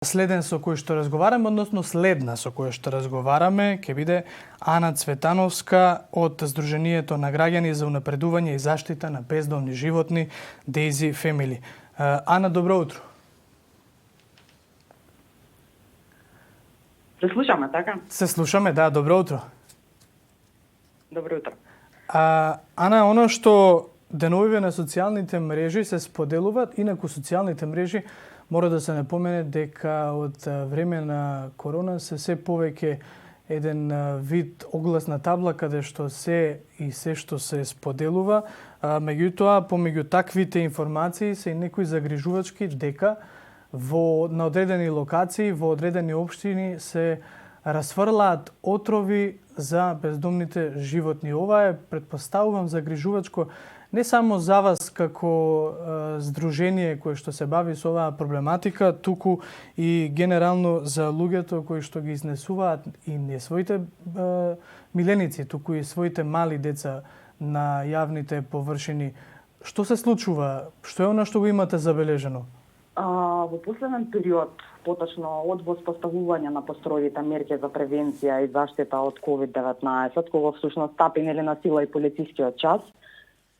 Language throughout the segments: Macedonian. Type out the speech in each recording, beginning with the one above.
Следен со кој што разговараме, односно следна со која што разговараме, ќе биде Ана Цветановска од Сдруженијето на граѓани за унапредување и заштита на бездомни животни Daisy Family. Ана, добро утро. Се слушаме, така? Се слушаме, да, добро утро. Добро утро. Ана, оно што деновиве на социјалните мрежи се споделуваат, инаку социјалните мрежи мора да се напомене дека од време на корона се повеќе еден вид огласна табла каде што се што се споделува. Меѓутоа, помеѓу таквите информации се и некои загрижувачки дека на одредени локации, во одредени општини се расфрлаат отрови за бездомните животни. Ова е, претпоставувам, загрижувачко не само за вас како здружение кое што се бави со оваа проблематика, туку и генерално за луѓето кои што ги изнесуваат и не своите миленици, туку и своите мали деца на јавните површини. Што се случува? Што е она што го имате забележено? Во последен период, поточно од воспоставување на построените мерки за превенција и заштита од COVID-19, кога всушност стапенели на сила и полицискиот час,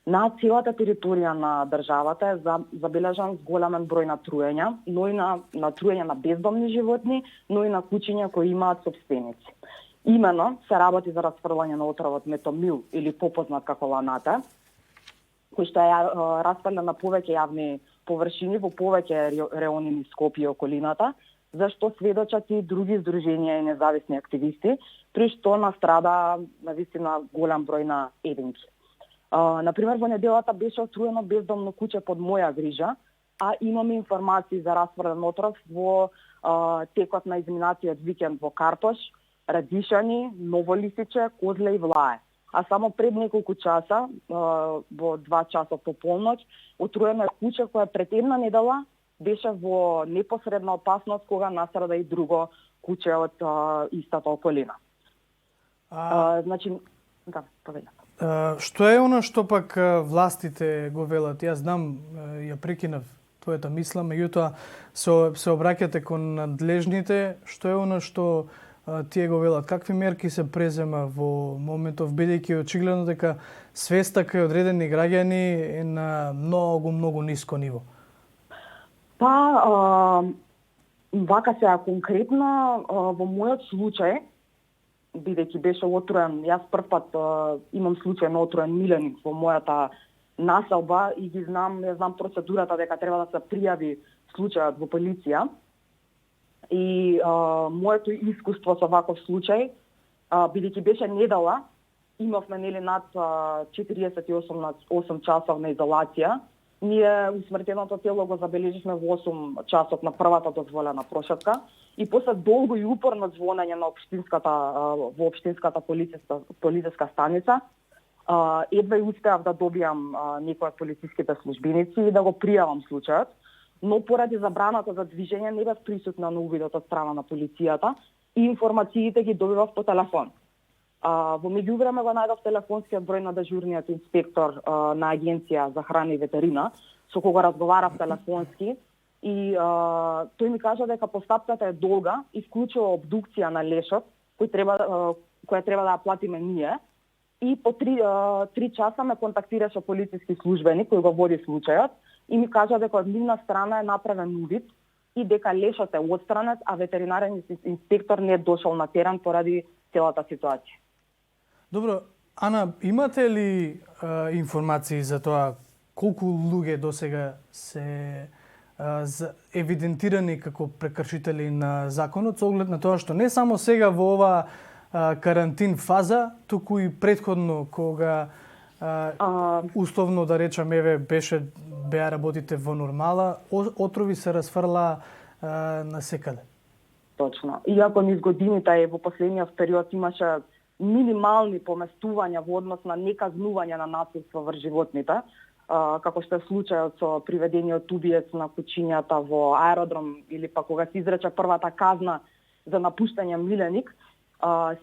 на целата територија на државата е забележан големен број на труења, но и на труење на бездомни животни, но и на кучиња кои имаат собственици. Имено се работи за расфрлање на отровот метомил или попознат како ланата, кој што е расфрлен на повеќе јавни површини во повеќе реони низ Скопје и околината, зашто сведочат и други здруженија и независни активисти, при што настрада навистина голем број на единки. Например, во неделата беше отруено бездомно куче под моја грижа, а имаме информации за расфрлен отров во текот на изминатиот викенд во Картош, Радишани, Ново Лисиче, Козле и Влае. А само пред неколку часа, во 2 часа по полноќ, отруено е куче кое пред една недела беше во непосредна опасност кога настрада и друго куче од истата околина. Значи, да, повелјам. Што е оно што пак властите го велат? Јас знам, ја прекинав твојата мисла, меѓутоа се обраќате кон надлежните. Што е оно што тие го велат? Какви мерки се презема во моментов, бидејќи очигледно дека свеста кај одредени граѓани е на многу ниско ниво? Вака сега конкретно во мојот случај, бидејќи беше отруен, јас првпат имам случај на отруен миленик во мојата населба и ја знам процедурата дека треба да се пријави случајот во полиција. И моето искуство со ваков случај, бидејќи беше недела, имавме над 48 часовна изолација. Ние усмртеното тело го забележивме во 8 часот на првата дозволена прошетка и после долго и упорно звонење на во општинската полициска станица, едва и успеав да добијам некој од полициските службеници и да го пријавам случајот, но поради забраната за движење не бев присутна на увидот од страна на полицијата и информациите ги добивав по телефон. Во меѓувреме го најдов телефонскиот број на дежурниот инспектор на Агенција за храна и ветерина, со кога разговарав телефонски и тој ми кажа дека постапката е долга и вклучува обдукција на лешот, која треба да ја платиме ние. И по 3 часа ме контактираше полициски службеник кој го води случајот и ми кажа дека од нивна страна е направен увид и дека лешот е отстранет, а ветеринарен инспектор не е дошол на терен поради целата ситуација. Добро, Ана, имате ли информации за тоа колку луѓе досега се евидентирани како прекршители на законот, со оглед на тоа што не само сега во оваа карантин фаза, туку и претходно кога условно да речам беа работите во нормала, отрови се расфрла насекаде. Точно. Иако низ годините во последниот период имаше минимални поместувања во однос на неказнување на насилство врз животните, како што е случајот со приведениот убиец на кучињата во аеродром или па кога се изрече првата казна за напуштање миленик,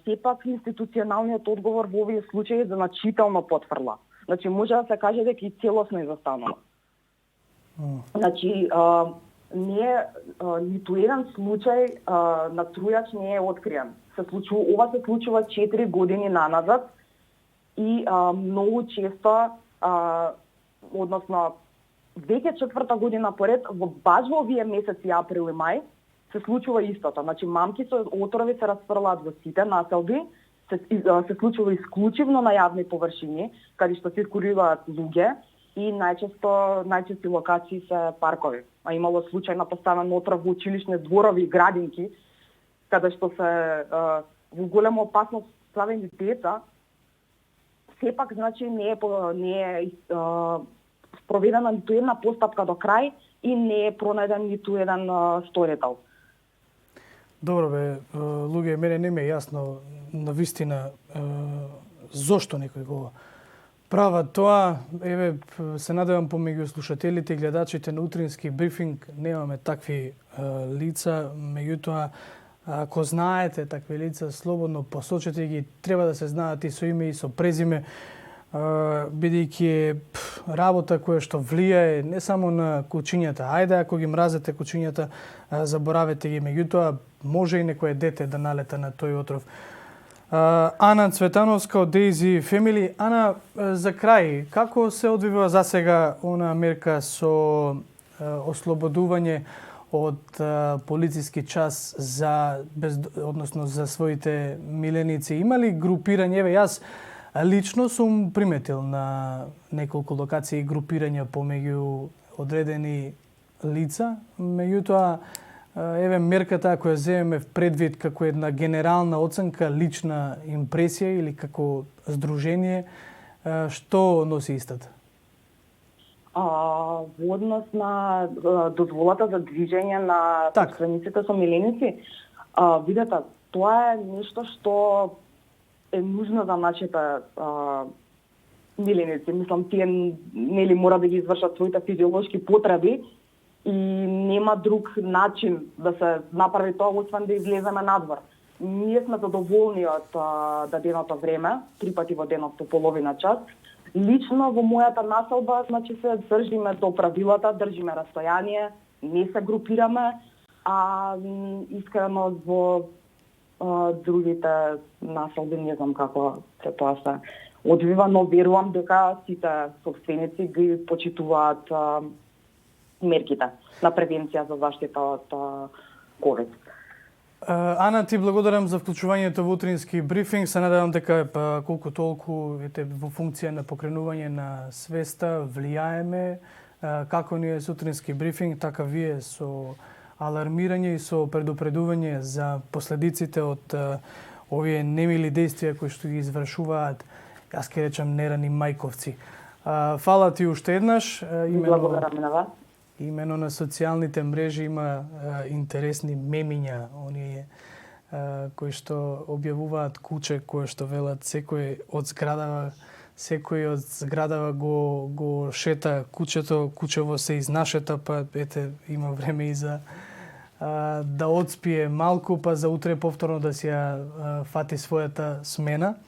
сепак институционалниот одговор во овие случаи значително потврла. Значи може да се каже дека и целосно изостанува. Значи не е ниту еден случај на трујач не е откриен. Ова се случува 4 години наназад и многу често, односно веќе 4-та година поред, баш во овие месеци април и мај, се случува истото. Значи, мамки со отрови се расфрлаат во сите населби, се случува исклучивно на јавни површини, каде што циркулираат луѓе, и најчести локации се паркови. А имало случај на поставен отров во училишни дворови и градинки, каде што се во голема опасност славени деца. Сепак, значи, не е спроведена ниту една постапка до крај и не е пронајден ниту еден сторител. Добро бе, луѓе, мене не ми е јасно на вистина зошто некој го прават тоа. Еве, се надевам помеѓу слушателите и гледачите на утрински брифинг немаме такви лица, меѓутоа ако знаете такви лица, слободно посочете ги, треба да се знаат и со име и со презиме, бидејќи е работа која што влијае не само на кучињата. Ајде, ако ги мразете кучињата, заборавете ги, меѓутоа може и некое дете да налета на тој отров. Ана Цветановска од Дейзи Фемили. Ана, за крај, како се одвива засега она мерка со ослободување од полициски час односно за своите миленици? Има ли групирање? Еве, јас лично сум приметил на неколку локации групирања помеѓу одредени лица, меѓутоа еве мерката која земеме предвид како една генерална оценка, лична импресија или како здружение, што носи истата? Во однос на дозволата за движење на собствениците со миленици, видете, тоа е нешто што е нужно за нашите миленици. Мислам, тие нели мора да ги извршат своите физиолошки потреби и нема друг начин да се направи тоа, освен да излеземе надвор. Ние сме задоволни од даденото време, 3 пати во денот по половина час. Лично во мојата населба, значи се држиме до правилата, држиме растојание, не се групираме, а искрено во другите населби не знам како се тоа се одвива, но верувам дека сите собственици ги почитуваат мерките на превенција за заштита од COVID. Ана, ти благодарам за вклучувањето во утрински брифинг. Се надевам дека колку толку во функција на покренување на свеста влијаеме како ние со утрински брифинг, така вие со алармирање и со предупредување за последиците од овие немили действија кои што ги извршуваат, јас ќе речам, нерани мајковци. Фала ти уште еднаш. Благодарам на вас. Имено на социјалните мрежи има интересни мемиња, оние кои што објавуваат куче, кои што велат секој од зградава го шета кучето, кучево се изнашета, па ете има време и за да одспие малку, па за утре повторно да си ја фати својата смена.